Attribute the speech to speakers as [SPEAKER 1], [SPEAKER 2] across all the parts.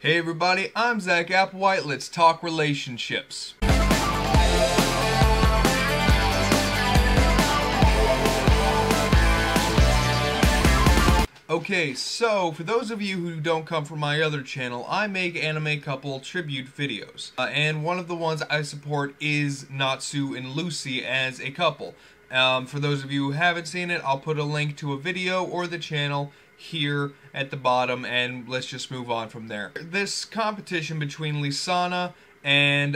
[SPEAKER 1] Hey everybody, I'm Zach Applewhite. Let's talk relationships. Okay, so for those of you who don't come from my other channel, I make anime couple tribute videos. And one of the ones I support is Natsu and Lucy as a couple. For those of you who haven't seen it, I'll put a link to a video or the channel here at the bottom, and let's just move on from there. This competition between Lisanna and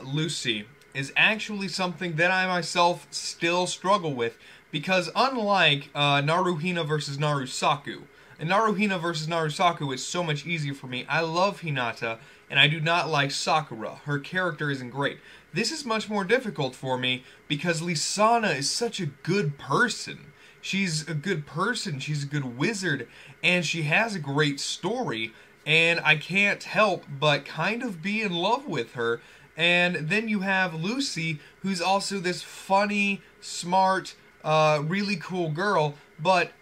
[SPEAKER 1] Lucy is actually something that I myself still struggle with, because unlike Naruhina versus Narusaku, in Naruhina versus Narusaku it's so much easier for me. I love Hinata, and I do not like Sakura. Her character isn't great. This is much more difficult for me because Lisanna is such a good person. She's a good person, she's a good wizard, and she has a great story, and I can't help but kind of be in love with her. And then you have Lucy, who's also this funny, smart, really cool girl, but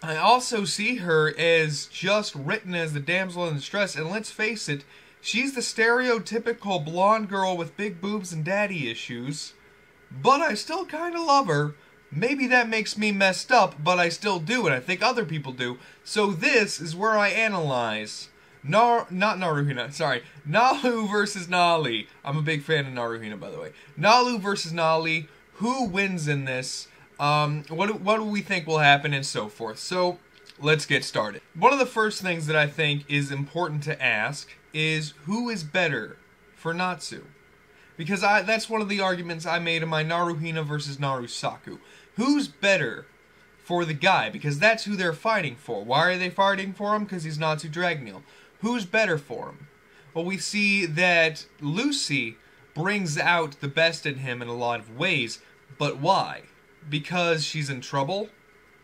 [SPEAKER 1] I also see her as just written as the damsel in distress, and let's face it, she's the stereotypical blonde girl with big boobs and daddy issues, but I still kind of love her. Maybe that makes me messed up, but I still do, and I think other people do. So this is where I analyze NaLu versus NaLi. I'm a big fan of Naruhina, by the way. NaLu versus NaLi. Who wins in this? What do we think will happen, and so forth. So let's get started. One of the first things that I think is important to ask is who is better for Natsu? Because that's one of the arguments I made in my Naruhina versus Narusaku. Who's better for the guy? Because that's who they're fighting for. Why are they fighting for him? Because he's Natsu Dragneel. Who's better for him? Well, we see that Lucy brings out the best in him in a lot of ways. But why? Because she's in trouble?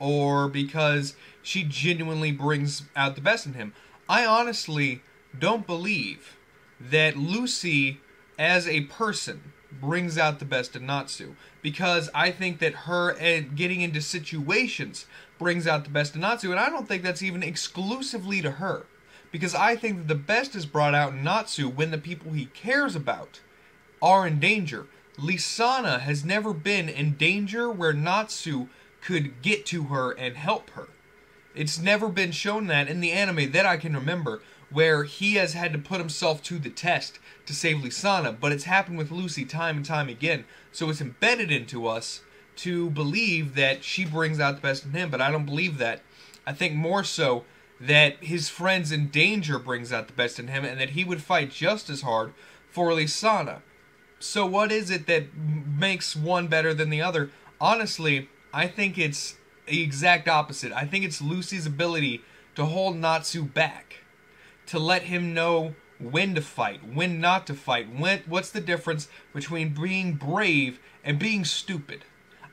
[SPEAKER 1] Or because she genuinely brings out the best in him? I honestly don't believe that Lucy, as a person, brings out the best in Natsu, because I think that her getting into situations brings out the best in Natsu, and I don't think that's even exclusively to her, because I think that the best is brought out in Natsu when the people he cares about are in danger. Lisanna has never been in danger where Natsu could get to her and help her. It's never been shown that in the anime that I can remember, where he has had to put himself to the test to save Lisanna, but it's happened with Lucy time and time again, so it's embedded into us to believe that she brings out the best in him, but I don't believe that. I think more so that his friends in danger brings out the best in him, and that he would fight just as hard for Lisanna. So what is it that makes one better than the other? Honestly, I think it's the exact opposite. I think it's Lucy's ability to hold Natsu back, to let him know when to fight, when not to fight, what's the difference between being brave and being stupid.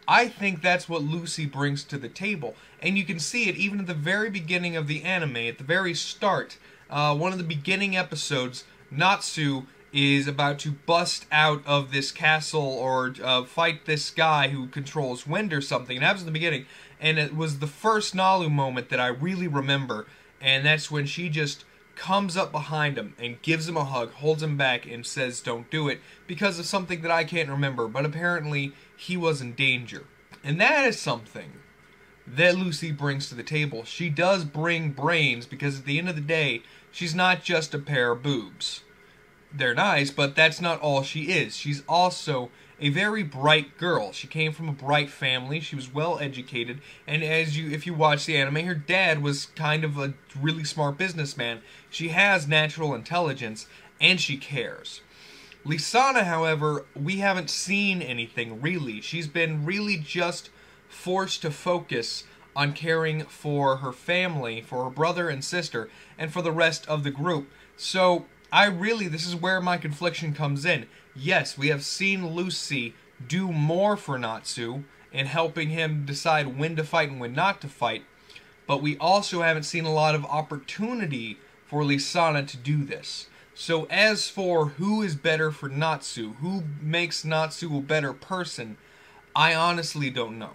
[SPEAKER 1] I think that's what Lucy brings to the table, and you can see it even at the very beginning of the anime, at the very start. One of the beginning episodes, Natsu is about to bust out of this castle or fight this guy who controls wind or something. It happens in the beginning, and it was the first NaLu moment that I really remember, and that's when she just comes up behind him and gives him a hug, holds him back, and says don't do it, because of something that I can't remember, but apparently he was in danger. And that is something that Lucy brings to the table. She does bring brains, because at the end of the day, she's not just a pair of boobs. They're nice, but that's not all she is. She's also a very bright girl. She came from a bright family. She was well educated, and if you watch the anime, her dad was kind of a really smart businessman. She has natural intelligence, and she cares. Lisanna, however, we haven't seen anything really. She's been really just forced to focus on caring for her family, for her brother and sister, and for the rest of the group. So this is where my confliction comes in. Yes, we have seen Lucy do more for Natsu in helping him decide when to fight and when not to fight, but we also haven't seen a lot of opportunity for Lisanna to do this. So as for who is better for Natsu, who makes Natsu a better person, I honestly don't know.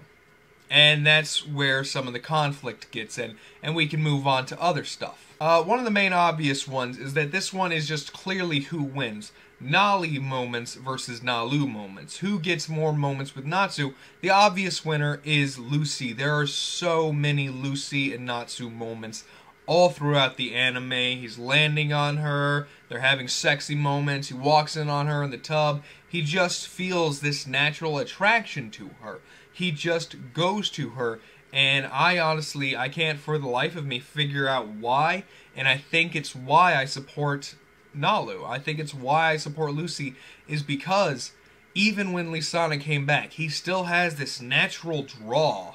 [SPEAKER 1] And that's where some of the conflict gets in, and we can move on to other stuff. One of the main obvious ones is that this one is just clearly who wins. NaLi moments versus NaLu moments. Who gets more moments with Natsu? The obvious winner is Lucy. There are so many Lucy and Natsu moments all throughout the anime. He's landing on her, they're having sexy moments, he walks in on her in the tub. He just feels this natural attraction to her. He just goes to her, and I can't for the life of me figure out why, and I think it's why I support NaLu. I think it's why I support Lucy, is because even when Lisana came back, he still has this natural draw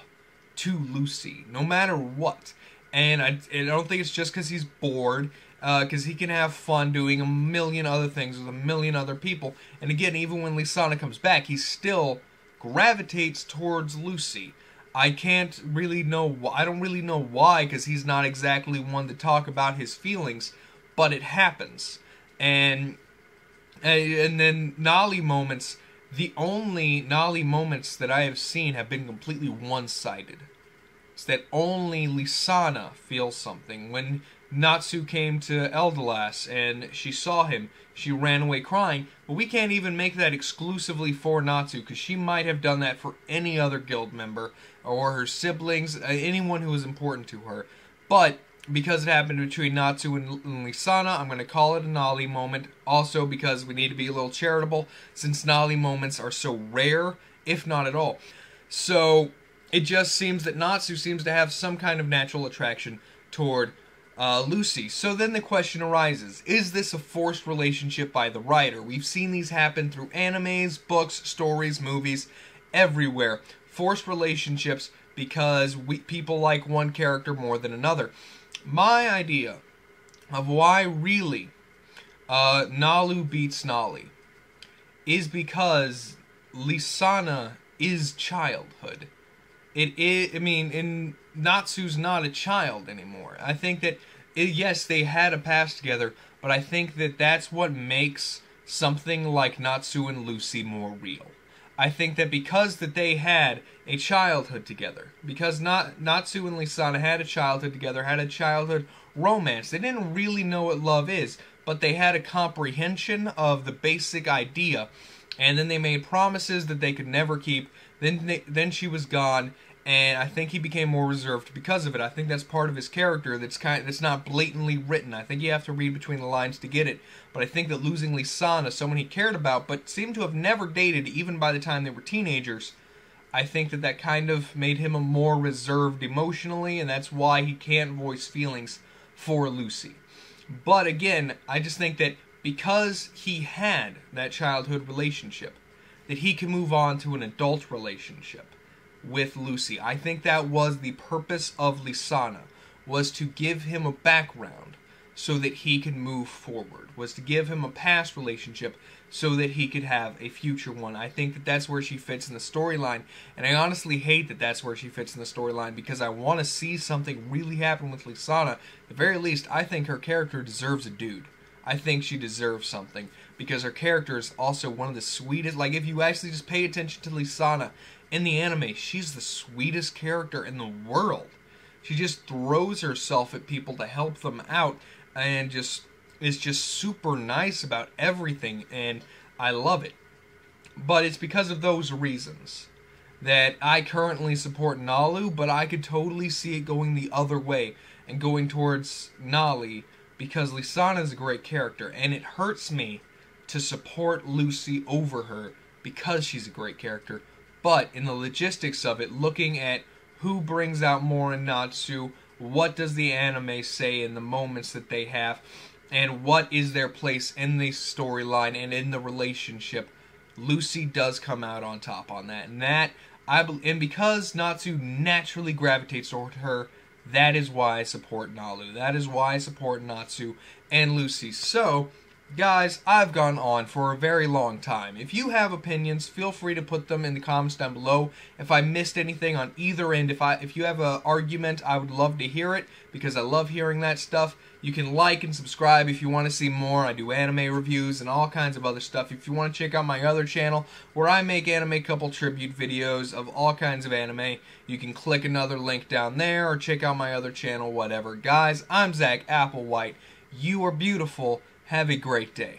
[SPEAKER 1] to Lucy, no matter what. And I don't think it's just because he's bored, because he can have fun doing a million other things with a million other people. And again, even when Lisana comes back, he still gravitates towards Lucy. I don't really know why, because he's not exactly one to talk about his feelings, but it happens. And then NaLi moments, the only NaLi moments that I have seen have been completely one-sided. It's that only Lisana feels something. When Natsu came to Eldalas and she saw him, she ran away crying, but we can't even make that exclusively for Natsu, because she might have done that for any other guild member, or her siblings, anyone who was important to her. But because it happened between Natsu and Lisana, I'm going to call it a NaLi moment. Also because we need to be a little charitable, since NaLi moments are so rare, if not at all. So it just seems that Natsu seems to have some kind of natural attraction toward Lucy. So then the question arises, is this a forced relationship by the writer? We've seen these happen through animes, books, stories, movies, everywhere. Forced relationships because people like one character more than another. My idea of why really NaLu beats NaLi is because Lisana is childhood. Natsu's not a child anymore. I think that, yes, they had a past together, but I think that that's what makes something like Natsu and Lucy more real. I think that because that they had a childhood together, because Natsu and Lisana had a childhood together, had a childhood romance, they didn't really know what love is, but they had a comprehension of the basic idea, and then they made promises that they could never keep. Then she was gone, and I think he became more reserved because of it. I think that's part of his character that's not blatantly written. I think you have to read between the lines to get it. But I think that losing Lisana, someone he cared about, but seemed to have never dated even by the time they were teenagers, I think that kind of made him a more reserved emotionally, and that's why he can't voice feelings for Lucy. But again, I just think that because he had that childhood relationship, that he can move on to an adult relationship with Lucy. I think that was the purpose of Lisana, was to give him a background so that he could move forward, was to give him a past relationship so that he could have a future one. I think that that's where she fits in the storyline, and I honestly hate that that's where she fits in the storyline, because I want to see something really happen with Lisana. At the very least, I think her character deserves a dude. I think she deserves something, because her character is also one of the sweetest. Like, if you actually just pay attention to Lisana in the anime, she's the sweetest character in the world. She just throws herself at people to help them out, and is just super nice about everything, and I love it. But it's because of those reasons that I currently support NaLu, but I could totally see it going the other way and going towards NaLi, because Lisana is a great character, and it hurts me to support Lucy over her because she's a great character. But in the logistics of it, looking at who brings out more in Natsu, what does the anime say in the moments that they have, and what is their place in the storyline and in the relationship, Lucy does come out on top on that. And because Natsu naturally gravitates toward her, that is why I support NaLu. That is why I support Natsu and Lucy. So, guys, I've gone on for a very long time. If you have opinions, feel free to put them in the comments down below. If I missed anything on either end, if you have an argument, I would love to hear it, because I love hearing that stuff. You can like and subscribe if you want to see more. I do anime reviews and all kinds of other stuff. If you want to check out my other channel where I make anime couple tribute videos of all kinds of anime, you can click another link down there or check out my other channel, whatever. Guys, I'm Zach Applewhite. You are beautiful. Have a great day.